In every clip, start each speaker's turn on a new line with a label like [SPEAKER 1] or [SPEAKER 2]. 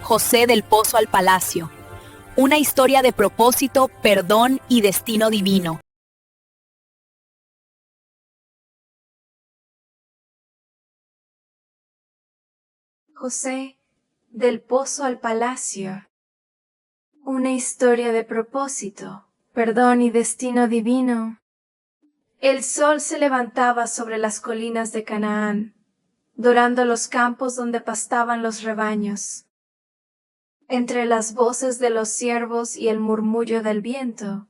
[SPEAKER 1] José del Pozo al Palacio. Una historia de propósito, perdón y destino divino.
[SPEAKER 2] José del Pozo al Palacio. Una historia de propósito, perdón y destino divino. El sol se levantaba sobre las colinas de Canaán, dorando los campos donde pastaban los rebaños. Entre las voces de los ciervos y el murmullo del viento,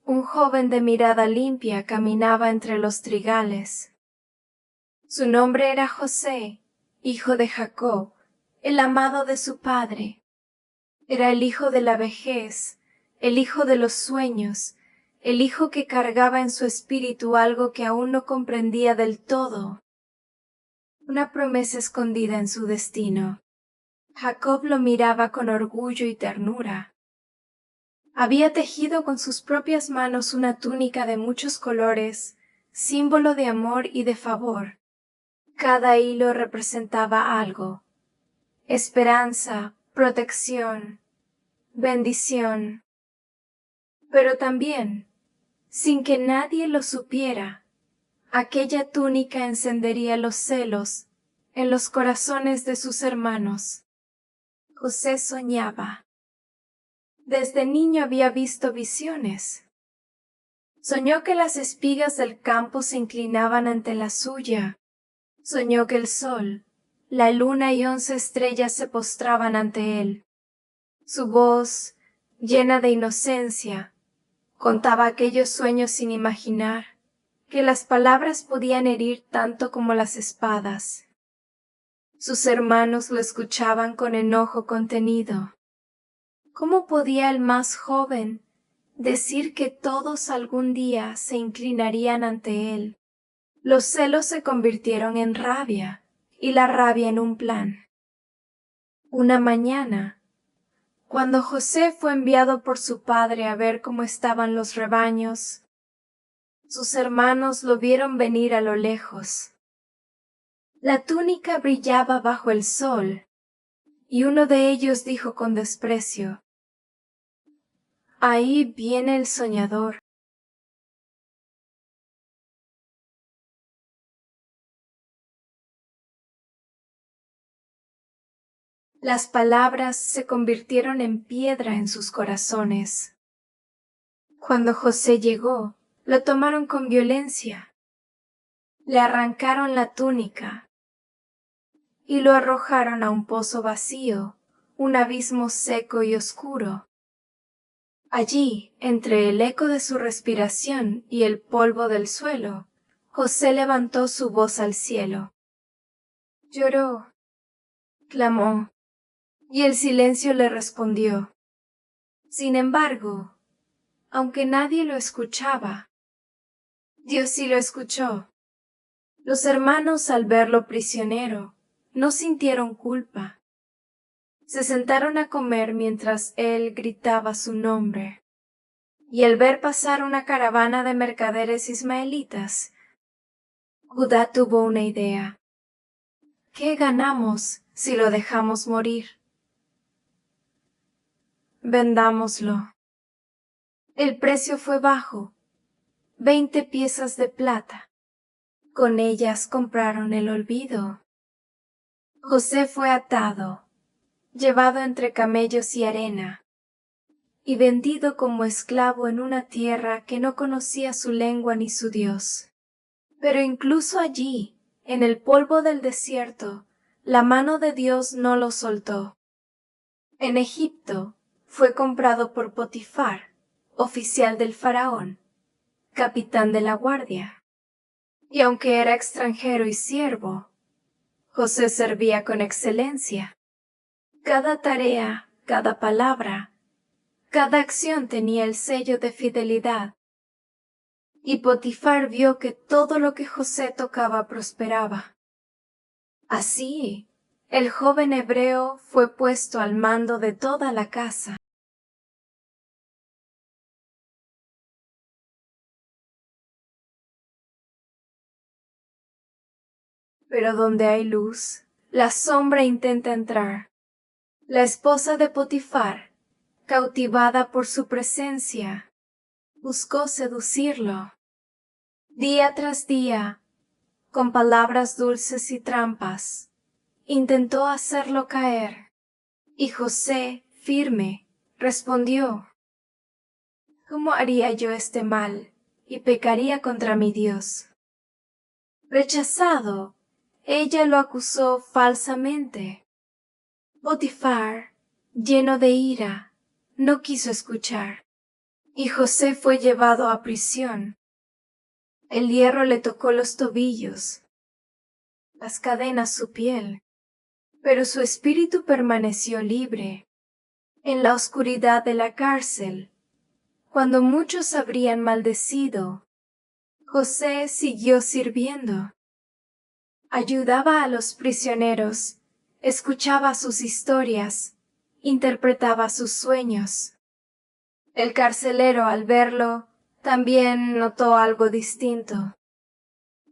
[SPEAKER 2] un joven de mirada limpia caminaba entre los trigales. Su nombre era José, hijo de Jacob, el amado de su padre. Era el hijo de la vejez, el hijo de los sueños, el hijo que cargaba en su espíritu algo que aún no comprendía del todo. Una promesa escondida en su destino. Jacob lo miraba con orgullo y ternura. Había tejido con sus propias manos una túnica de muchos colores, símbolo de amor y de favor. Cada hilo representaba algo: esperanza, protección, bendición. Pero también, sin que nadie lo supiera, aquella túnica encendería los celos en los corazones de sus hermanos. José soñaba. Desde niño había visto visiones. Soñó que las espigas del campo se inclinaban ante la suya. Soñó que el sol, la luna y 11 estrellas se postraban ante él. Su voz, llena de inocencia, contaba aquellos sueños sin imaginar que las palabras podían herir tanto como las espadas. Sus hermanos lo escuchaban con enojo contenido. ¿Cómo podía el más joven decir que todos algún día se inclinarían ante él? Los celos se convirtieron en rabia y la rabia en un plan. Una mañana, cuando José fue enviado por su padre a ver cómo estaban los rebaños, sus hermanos lo vieron venir a lo lejos. La túnica brillaba bajo el sol, y uno de ellos dijo con desprecio: «Ahí viene el soñador». Las palabras se convirtieron en piedra en sus corazones. Cuando José llegó, lo tomaron con violencia. Le arrancaron la túnica y lo arrojaron a un pozo vacío, un abismo seco y oscuro. Allí, entre el eco de su respiración y el polvo del suelo, José levantó su voz al cielo. Lloró, clamó, y el silencio le respondió. Sin embargo, aunque nadie lo escuchaba, Dios sí lo escuchó. Los hermanos, al verlo prisionero, no sintieron culpa. Se sentaron a comer mientras él gritaba su nombre. Y al ver pasar una caravana de mercaderes ismaelitas, Judá tuvo una idea. ¿Qué ganamos si lo dejamos morir? Vendámoslo. El precio fue bajo, 20 piezas de plata. Con ellas compraron el olvido. José fue atado, llevado entre camellos y arena, y vendido como esclavo en una tierra que no conocía su lengua ni su Dios. Pero incluso allí, en el polvo del desierto, la mano de Dios no lo soltó. En Egipto fue comprado por Potifar, oficial del faraón, capitán de la guardia. Y aunque era extranjero y siervo, José servía con excelencia. Cada tarea, cada palabra, cada acción tenía el sello de fidelidad. Y Potifar vio que todo lo que José tocaba prosperaba. Así, el joven hebreo fue puesto al mando de toda la casa. Pero donde hay luz, la sombra intenta entrar. La esposa de Potifar, cautivada por su presencia, buscó seducirlo. Día tras día, con palabras dulces y trampas, intentó hacerlo caer. Y José, firme, respondió: ¿Cómo haría yo este mal y pecaría contra mi Dios? Rechazado, ella lo acusó falsamente. Potifar, lleno de ira, no quiso escuchar, y José fue llevado a prisión. El hierro le tocó los tobillos, las cadenas su piel, pero su espíritu permaneció libre. En la oscuridad de la cárcel, cuando muchos habrían maldecido, José siguió sirviendo. Ayudaba a los prisioneros, escuchaba sus historias, interpretaba sus sueños. El carcelero, al verlo, también notó algo distinto.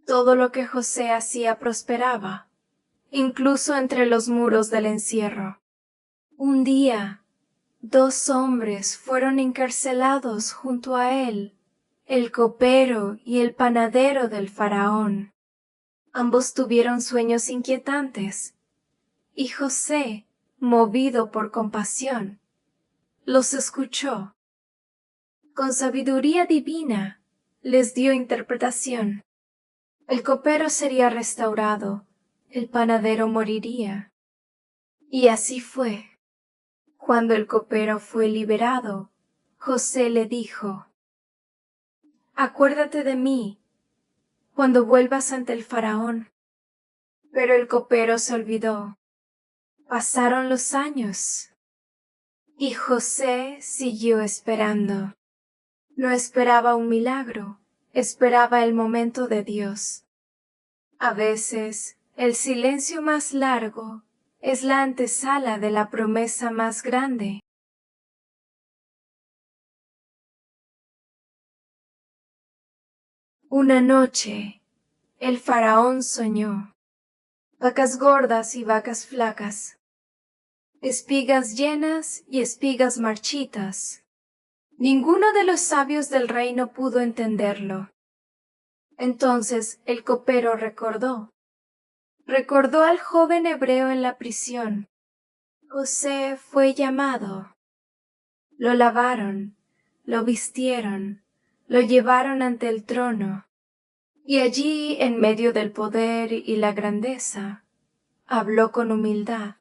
[SPEAKER 2] Todo lo que José hacía prosperaba, incluso entre los muros del encierro. Un día, 2 hombres fueron encarcelados junto a él, el copero y el panadero del faraón. Ambos tuvieron sueños inquietantes, y José, movido por compasión, los escuchó. Con sabiduría divina les dio interpretación. El copero sería restaurado, el panadero moriría. Y así fue. Cuando el copero fue liberado, José le dijo: Acuérdate de mí cuando vuelvas ante el faraón. Pero el copero se olvidó. Pasaron los años y José siguió esperando. No esperaba un milagro, esperaba el momento de Dios. A veces, el silencio más largo es la antesala de la promesa más grande. Una noche, el faraón soñó: vacas gordas y vacas flacas, espigas llenas y espigas marchitas. Ninguno de los sabios del reino pudo entenderlo. Entonces el copero recordó al joven hebreo en la prisión. José fue llamado. Lo lavaron, lo vistieron, lo llevaron ante el trono, y allí, en medio del poder y la grandeza, habló con humildad.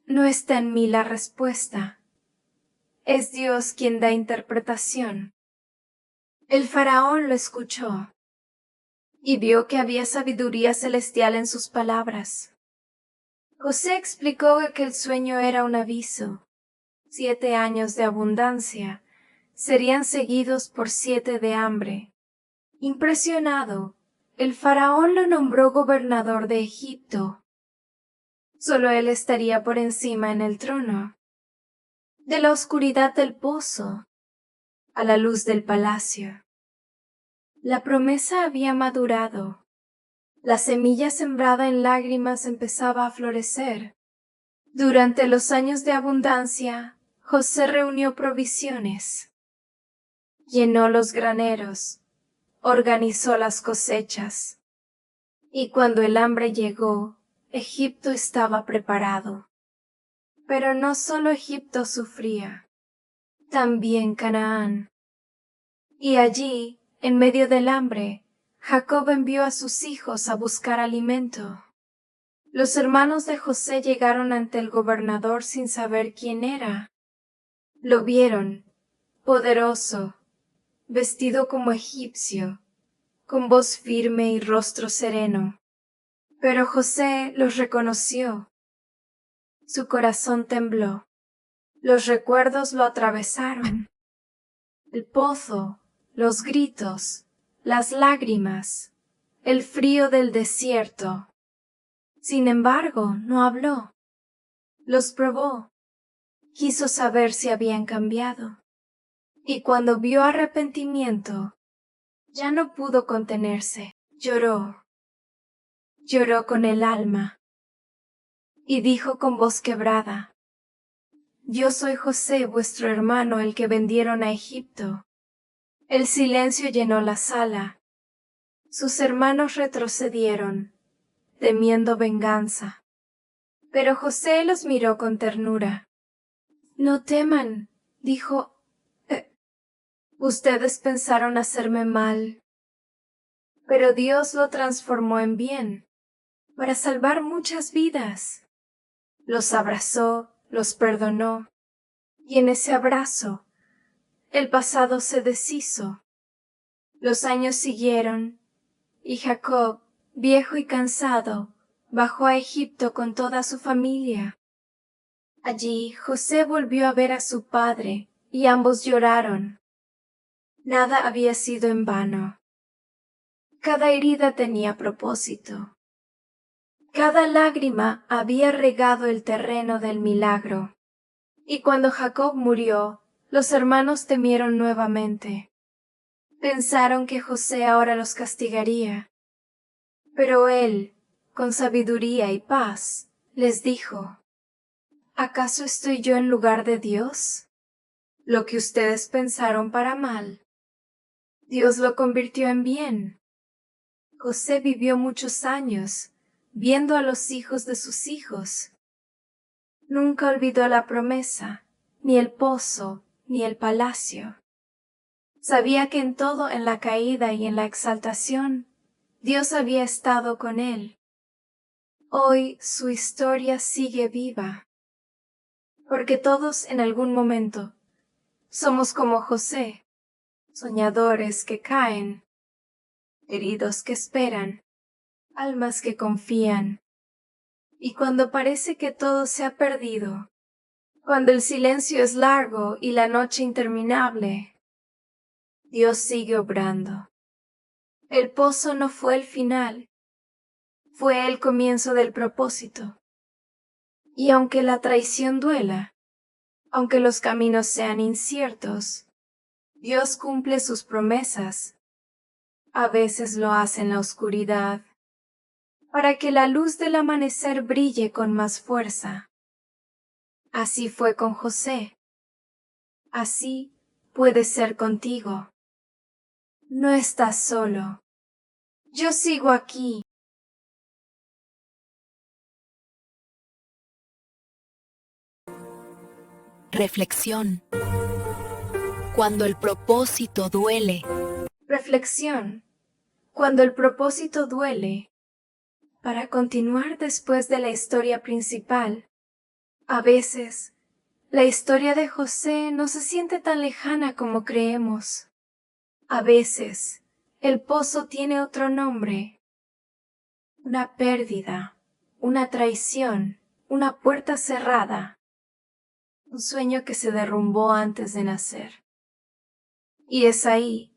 [SPEAKER 2] No está en mí la respuesta. Es Dios quien da interpretación. El faraón lo escuchó y vio que había sabiduría celestial en sus palabras. José explicó que el sueño era un aviso. 7 años de abundancia serían seguidos por 7 de hambre. Impresionado, el faraón lo nombró gobernador de Egipto. Solo él estaría por encima en el trono. De la oscuridad del pozo a la luz del palacio. La promesa había madurado. La semilla sembrada en lágrimas empezaba a florecer. Durante los años de abundancia, José reunió provisiones, llenó los graneros, organizó las cosechas. Y cuando el hambre llegó, Egipto estaba preparado. Pero no solo Egipto sufría, también Canaán. Y allí, en medio del hambre, Jacob envió a sus hijos a buscar alimento. Los hermanos de José llegaron ante el gobernador sin saber quién era. Lo vieron, poderoso, vestido como egipcio, con voz firme y rostro sereno. Pero José los reconoció. Su corazón tembló. Los recuerdos lo atravesaron. El pozo, los gritos, las lágrimas, el frío del desierto. Sin embargo, no habló. Los probó. Quiso saber si habían cambiado. Y cuando vio arrepentimiento, ya no pudo contenerse. Lloró. Lloró con el alma. Y dijo con voz quebrada: yo soy José, vuestro hermano, el que vendieron a Egipto. El silencio llenó la sala. Sus hermanos retrocedieron, temiendo venganza. Pero José los miró con ternura. No teman, dijo. Ustedes pensaron hacerme mal, pero Dios lo transformó en bien, para salvar muchas vidas. Los abrazó, los perdonó, y en ese abrazo, el pasado se deshizo. Los años siguieron, y Jacob, viejo y cansado, bajó a Egipto con toda su familia. Allí José volvió a ver a su padre, y ambos lloraron. Nada había sido en vano. Cada herida tenía propósito. Cada lágrima había regado el terreno del milagro. Y cuando Jacob murió, los hermanos temieron nuevamente. Pensaron que José ahora los castigaría. Pero él, con sabiduría y paz, les dijo: ¿Acaso estoy yo en lugar de Dios? Lo que ustedes pensaron para mal, Dios lo convirtió en bien. José vivió muchos años, viendo a los hijos de sus hijos. Nunca olvidó la promesa, ni el pozo, ni el palacio. Sabía que en todo, en la caída y en la exaltación, Dios había estado con él. Hoy su historia sigue viva, porque todos en algún momento somos como José, soñadores que caen, heridos que esperan, almas que confían. Y cuando parece que todo se ha perdido, cuando el silencio es largo y la noche interminable, Dios sigue obrando. El pozo no fue el final, fue el comienzo del propósito. Y aunque la traición duela, aunque los caminos sean inciertos, Dios cumple sus promesas. A veces lo hace en la oscuridad, para que la luz del amanecer brille con más fuerza. Así fue con José. Así puede ser contigo. No estás solo. Yo sigo aquí.
[SPEAKER 1] Reflexión. Cuando el propósito duele.
[SPEAKER 2] Reflexión. Cuando el propósito duele. Para continuar después de la historia principal, a veces, la historia de José no se siente tan lejana como creemos. A veces, el pozo tiene otro nombre. Una pérdida, una traición, una puerta cerrada. Un sueño que se derrumbó antes de nacer. Y es ahí,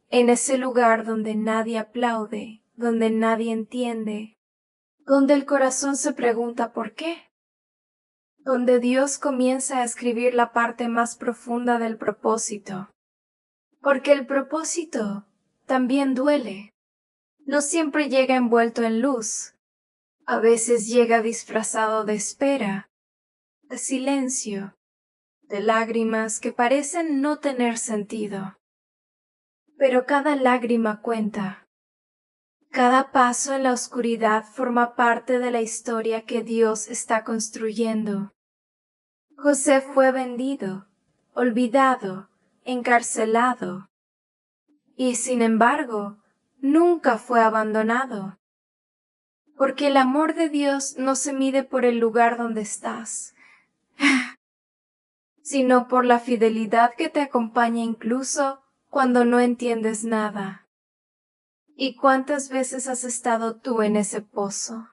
[SPEAKER 2] en ese lugar donde nadie aplaude, donde nadie entiende, donde el corazón se pregunta ¿por qué? Donde Dios comienza a escribir la parte más profunda del propósito. Porque el propósito también duele. No siempre llega envuelto en luz. A veces llega disfrazado de espera, de silencio, de lágrimas que parecen no tener sentido. Pero cada lágrima cuenta. Cada paso en la oscuridad forma parte de la historia que Dios está construyendo. José fue vendido, olvidado, encarcelado. Y sin embargo, nunca fue abandonado. Porque el amor de Dios no se mide por el lugar donde estás, sino por la fidelidad que te acompaña incluso cuando no entiendes nada. ¿Y cuántas veces has estado tú en ese pozo?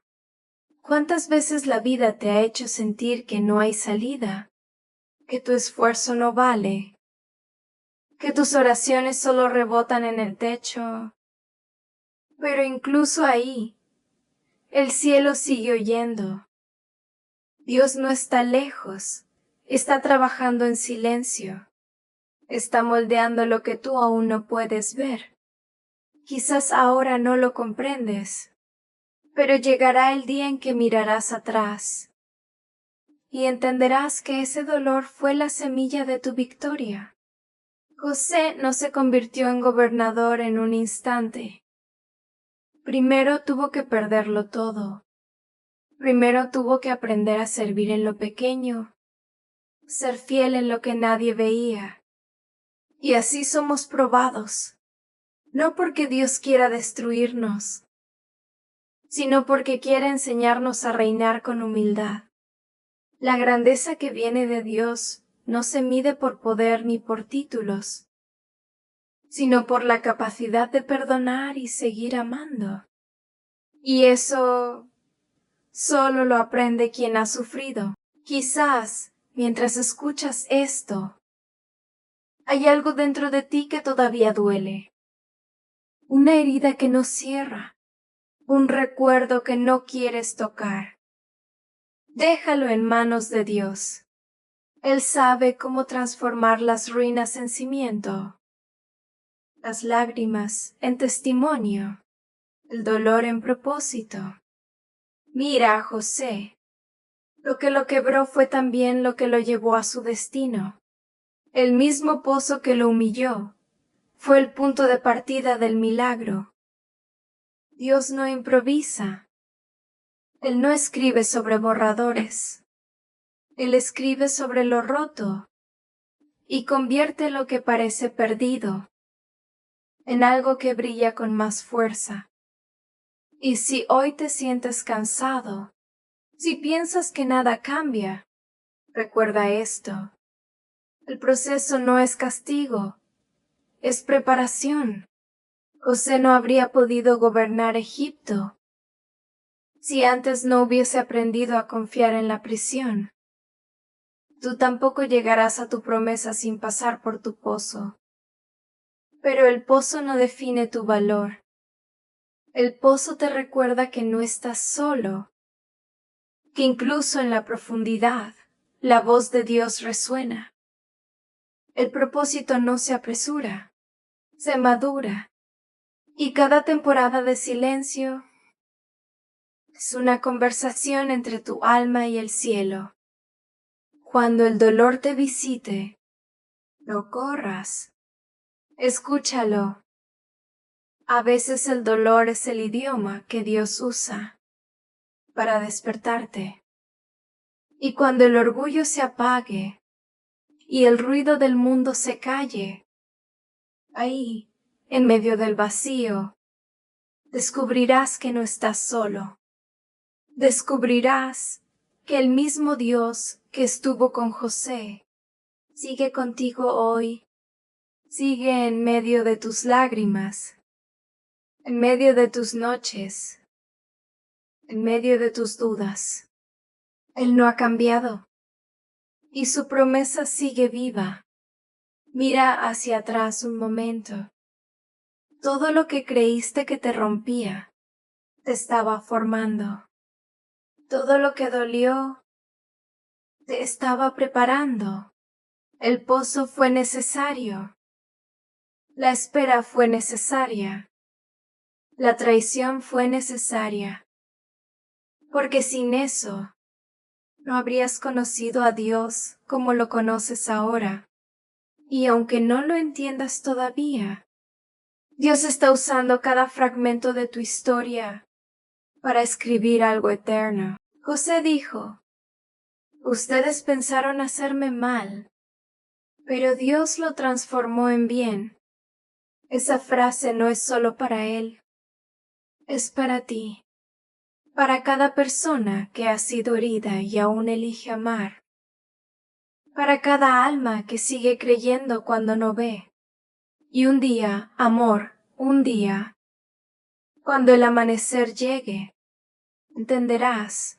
[SPEAKER 2] ¿Cuántas veces la vida te ha hecho sentir que no hay salida? Que tu esfuerzo no vale? Que tus oraciones solo rebotan en el techo? Pero incluso ahí, el cielo sigue oyendo. Dios no está lejos, está trabajando en silencio. Está moldeando lo que tú aún no puedes ver. Quizás ahora no lo comprendes, pero llegará el día en que mirarás atrás y entenderás que ese dolor fue la semilla de tu victoria. José no se convirtió en gobernador en un instante. Primero tuvo que perderlo todo. Primero tuvo que aprender a servir en lo pequeño, ser fiel en lo que nadie veía. Y así somos probados, no porque Dios quiera destruirnos, sino porque quiere enseñarnos a reinar con humildad. La grandeza que viene de Dios no se mide por poder ni por títulos, sino por la capacidad de perdonar y seguir amando. Y eso solo lo aprende quien ha sufrido. Quizás, mientras escuchas esto, hay algo dentro de ti que todavía duele. Una herida que no cierra, un recuerdo que no quieres tocar. Déjalo en manos de Dios. Él sabe cómo transformar las ruinas en cimiento, las lágrimas en testimonio, el dolor en propósito. Mira a José. Lo que lo quebró fue también lo que lo llevó a su destino. El mismo pozo que lo humilló fue el punto de partida del milagro. Dios no improvisa. Él no escribe sobre borradores. Él escribe sobre lo roto y convierte lo que parece perdido en algo que brilla con más fuerza. Y si hoy te sientes cansado, si piensas que nada cambia, recuerda esto. El proceso no es castigo, es preparación. José no habría podido gobernar Egipto si antes no hubiese aprendido a confiar en la prisión. Tú tampoco llegarás a tu promesa sin pasar por tu pozo. Pero el pozo no define tu valor. El pozo te recuerda que no estás solo, que incluso en la profundidad, la voz de Dios resuena. El propósito no se apresura, se madura, y cada temporada de silencio es una conversación entre tu alma y el cielo. Cuando el dolor te visite, no corras, escúchalo. A veces el dolor es el idioma que Dios usa para despertarte. Y cuando el orgullo se apague y el ruido del mundo se calle, ahí, en medio del vacío, descubrirás que no estás solo. Descubrirás que el mismo Dios que estuvo con José sigue contigo hoy, sigue en medio de tus lágrimas, en medio de tus noches, en medio de tus dudas. Él no ha cambiado y su promesa sigue viva. Mira hacia atrás un momento. Todo lo que creíste que te rompía te estaba formando. Todo lo que dolió te estaba preparando. El pozo fue necesario. La espera fue necesaria. La traición fue necesaria. Porque sin eso, no habrías conocido a Dios como lo conoces ahora. Y aunque no lo entiendas todavía, Dios está usando cada fragmento de tu historia para escribir algo eterno. José dijo, ustedes pensaron hacerme mal, pero Dios lo transformó en bien. Esa frase no es solo para él, es para ti, para cada persona que ha sido herida y aún elige amar, para cada alma que sigue creyendo cuando no ve. Y un día, amor, un día, cuando el amanecer llegue, entenderás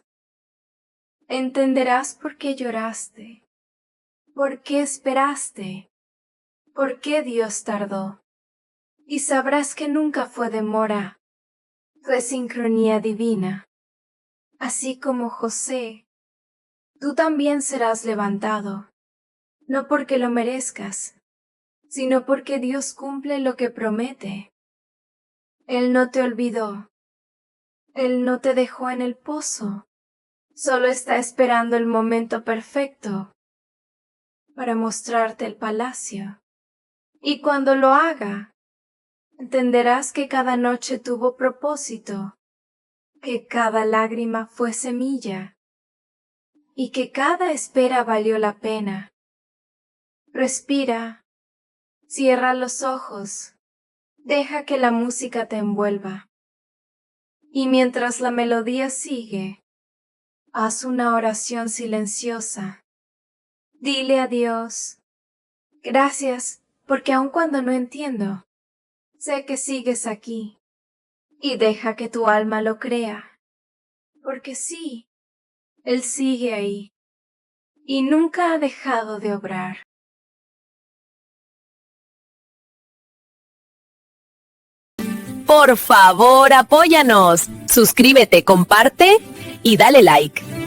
[SPEAKER 2] por qué lloraste, por qué esperaste, por qué Dios tardó. Y sabrás que nunca fue demora, fue sincronía divina. Así como José, tú también serás levantado, no porque lo merezcas, sino porque Dios cumple lo que promete. Él no te olvidó, Él no te dejó en el pozo, Solo está esperando el momento perfecto para mostrarte el palacio. Y cuando lo haga, entenderás que cada noche tuvo propósito, que cada lágrima fue semilla y que cada espera valió la pena. Respira, cierra los ojos, deja que la música te envuelva. Y mientras la melodía sigue, haz una oración silenciosa. Dile a Dios, gracias, porque aun cuando no entiendo, sé que sigues aquí. Y deja que tu alma lo crea, porque sí, Él sigue ahí y nunca ha dejado de obrar.
[SPEAKER 1] Por favor, apóyanos. Suscríbete, comparte y dale like.